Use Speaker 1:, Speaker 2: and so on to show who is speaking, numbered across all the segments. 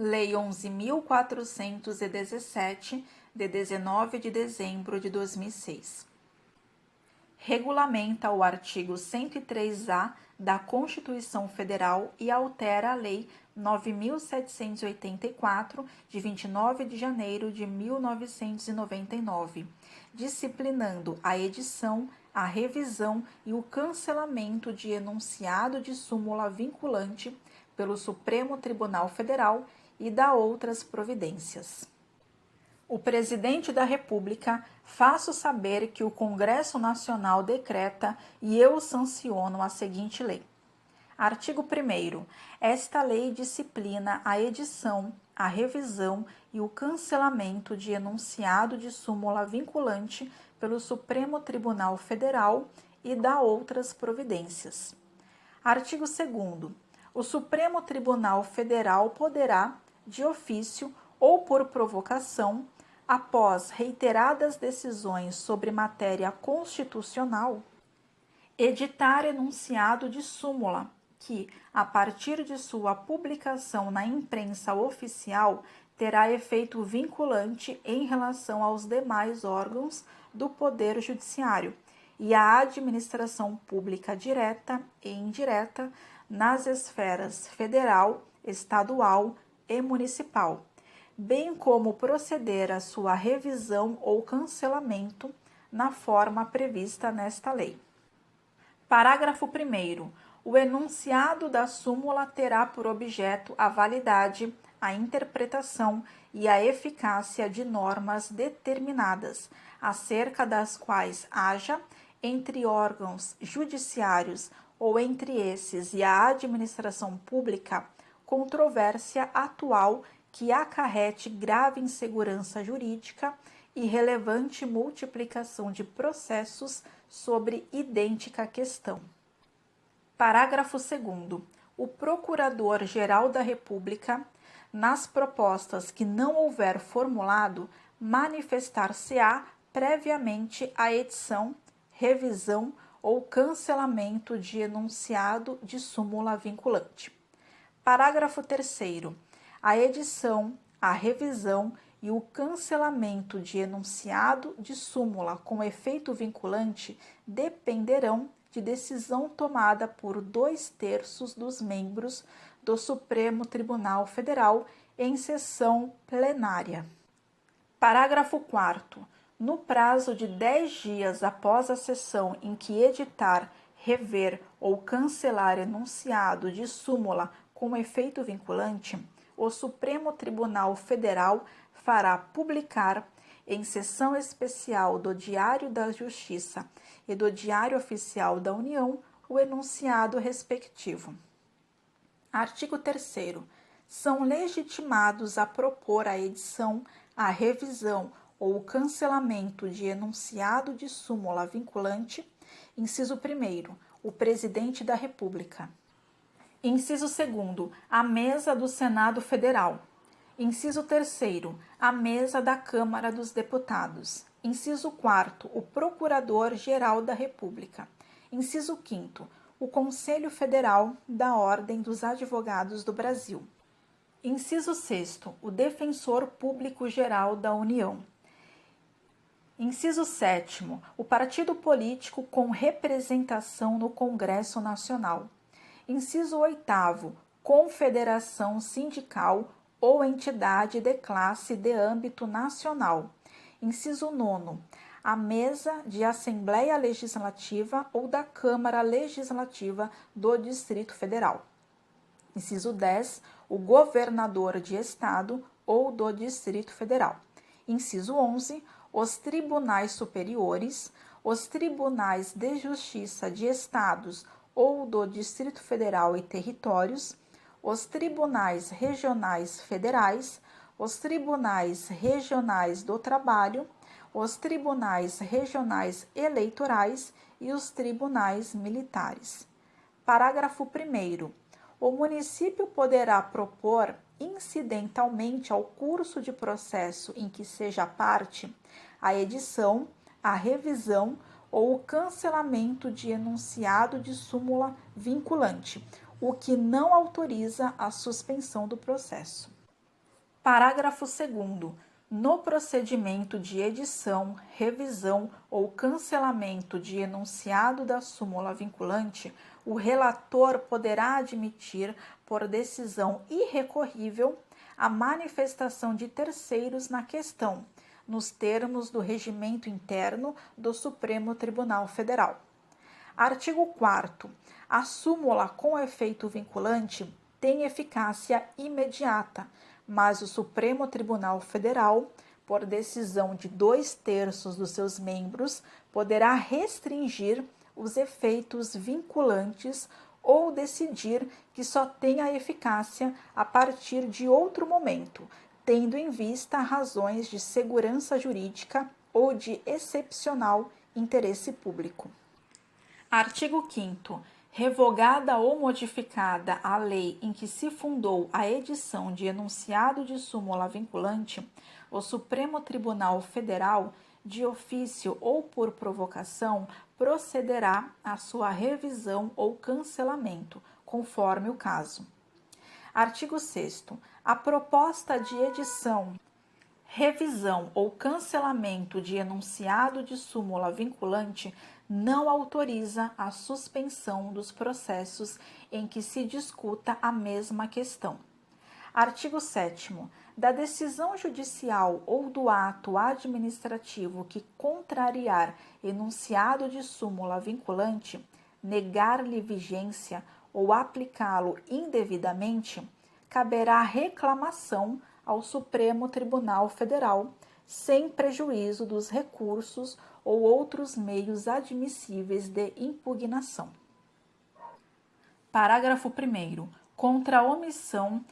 Speaker 1: Lei 11.417, de 19 de dezembro de 2006. Regulamenta o artigo 103-A da Constituição Federal e altera a Lei 9.784, de 29 de janeiro de 1999, disciplinando a edição, a revisão e o cancelamento de enunciado de súmula vinculante pelo Supremo Tribunal Federal e da outras providências. O Presidente da República faço saber que o Congresso Nacional decreta e eu sanciono a seguinte lei. Artigo 1º. Esta lei disciplina a edição, a revisão e o cancelamento de enunciado de súmula vinculante pelo Supremo Tribunal Federal e da outras providências. Artigo 2º. O Supremo Tribunal Federal poderá, de ofício ou por provocação, após reiteradas decisões sobre matéria constitucional, editar enunciado de súmula que, a partir de sua publicação na imprensa oficial, terá efeito vinculante em relação aos demais órgãos do Poder Judiciário e à administração pública direta e indireta nas esferas federal, estadual e municipal, bem como proceder à sua revisão ou cancelamento na forma prevista nesta lei. Parágrafo 1º. O enunciado da súmula terá por objeto a validade, a interpretação e a eficácia de normas determinadas, acerca das quais haja, entre órgãos judiciários ou entre esses e a administração pública, controvérsia atual que acarrete grave insegurança jurídica e relevante multiplicação de processos sobre idêntica questão. Parágrafo 2º. O Procurador-Geral da República, nas propostas que não houver formulado, manifestar-se-á previamente a edição, revisão ou cancelamento de enunciado de súmula vinculante. Parágrafo 3º. A edição, a revisão e o cancelamento de enunciado de súmula com efeito vinculante dependerão de decisão tomada por 2/3 dos membros do Supremo Tribunal Federal em sessão plenária. Parágrafo 4º. No prazo de 10 dias após a sessão em que editar, rever ou cancelar enunciado de súmula com efeito vinculante, o Supremo Tribunal Federal fará publicar, em sessão especial do Diário da Justiça e do Diário Oficial da União, o enunciado respectivo. Artigo 3º. São legitimados a propor a edição, a revisão ou o cancelamento de enunciado de súmula vinculante, inciso 1º, o Presidente da República. Inciso 2º, a Mesa do Senado Federal. Inciso 3º, a Mesa da Câmara dos Deputados. Inciso 4º, o Procurador-Geral da República. Inciso 5º, o Conselho Federal da Ordem dos Advogados do Brasil. Inciso 6º, o Defensor Público-Geral da União. Inciso 7º, o partido político com representação no Congresso Nacional. Inciso 8º, confederação sindical ou entidade de classe de âmbito nacional. Inciso 9º, a mesa de Assembleia Legislativa ou da Câmara Legislativa do Distrito Federal. Inciso 10, o governador de estado ou do Distrito Federal. Inciso 11, os tribunais superiores, os tribunais de justiça de estados ou do Distrito Federal e territórios, os tribunais regionais federais, os tribunais regionais do trabalho, os tribunais regionais eleitorais e os tribunais militares. Parágrafo 1º. O município poderá propor, incidentalmente ao curso de processo em que seja parte, a edição, a revisão ou o cancelamento de enunciado de súmula vinculante, o que não autoriza a suspensão do processo. Parágrafo 2º. No procedimento de edição, revisão ou cancelamento de enunciado da súmula vinculante, o relator poderá admitir, por decisão irrecorrível, a manifestação de terceiros na questão, nos termos do regimento interno do Supremo Tribunal Federal. Artigo 4º. A súmula com efeito vinculante tem eficácia imediata, mas o Supremo Tribunal Federal, por decisão de 2/3 dos seus membros, poderá restringir os efeitos vinculantes ou decidir que só tenha eficácia a partir de outro momento, tendo em vista razões de segurança jurídica ou de excepcional interesse público. Artigo 5º. Revogada ou modificada a lei em que se fundou a edição de enunciado de súmula vinculante, o Supremo Tribunal Federal, de ofício ou por provocação, procederá à sua revisão ou cancelamento, conforme o caso. Artigo 6º. A proposta de edição, revisão ou cancelamento de enunciado de súmula vinculante não autoriza a suspensão dos processos em que se discuta a mesma questão. Artigo 7º. Da decisão judicial ou do ato administrativo que contrariar enunciado de súmula vinculante, negar-lhe vigência ou aplicá-lo indevidamente, caberá reclamação ao Supremo Tribunal Federal, sem prejuízo dos recursos ou outros meios admissíveis de impugnação. Parágrafo 1º. Contra a omissão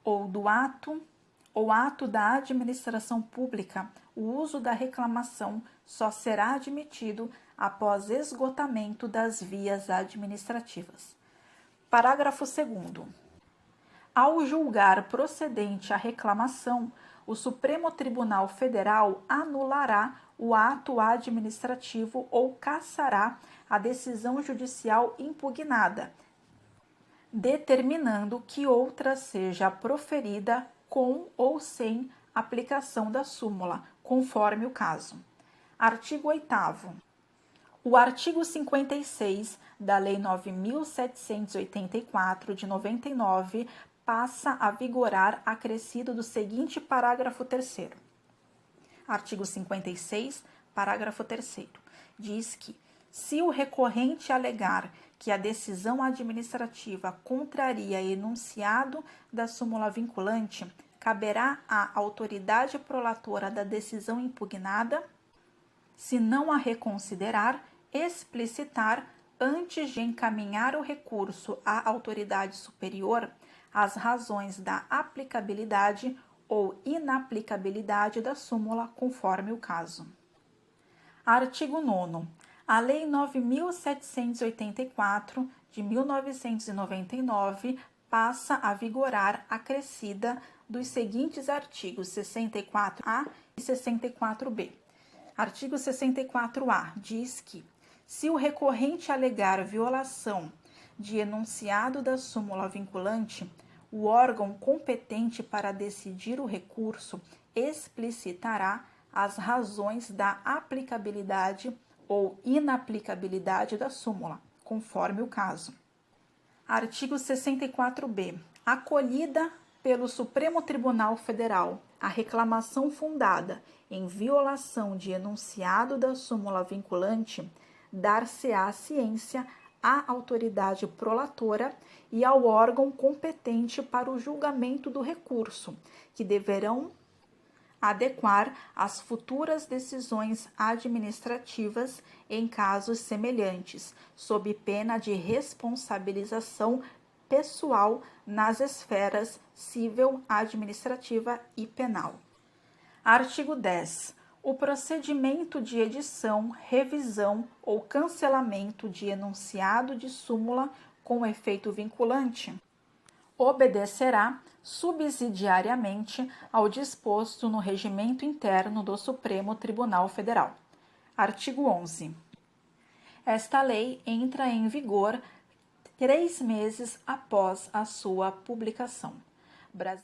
Speaker 1: ou ato da administração pública, o uso da reclamação só será admitido após esgotamento das vias administrativas. Parágrafo 2º. Ao julgar procedente a reclamação, o Supremo Tribunal Federal anulará o ato administrativo ou cassará a decisão judicial impugnada, determinando que outra seja proferida com ou sem aplicação da súmula, conforme o caso. Artigo 8º. O artigo 56 da Lei 9.784, de 99, passa a vigorar acrescido do seguinte parágrafo 3º. Artigo 56, parágrafo 3º. Diz que, se o recorrente alegar que a decisão administrativa contraria enunciado da súmula vinculante, caberá à autoridade prolatora da decisão impugnada, se não a reconsiderar, explicitar, antes de encaminhar o recurso à autoridade superior, as razões da aplicabilidade ou inaplicabilidade da súmula, conforme o caso. Artigo 9º. A Lei 9.784, de 1999, passa a vigorar acrescida dos seguintes artigos 64A e 64B. Artigo 64A diz que, se o recorrente alegar violação de enunciado da súmula vinculante, o órgão competente para decidir o recurso explicitará as razões da aplicabilidade ou inaplicabilidade da súmula, conforme o caso. Artigo 64b. Acolhida pelo Supremo Tribunal Federal a reclamação fundada em violação de enunciado da súmula vinculante, dar-se-á ciência à autoridade prolatora e ao órgão competente para o julgamento do recurso, que deverão adequar as futuras decisões administrativas em casos semelhantes, sob pena de responsabilização pessoal nas esferas civil, administrativa e penal. Artigo 10. O procedimento de edição, revisão ou cancelamento de enunciado de súmula com efeito vinculante obedecerá subsidiariamente ao disposto no regimento interno do Supremo Tribunal Federal. Artigo 11. Esta lei entra em vigor 3 meses após a sua publicação. Brasil.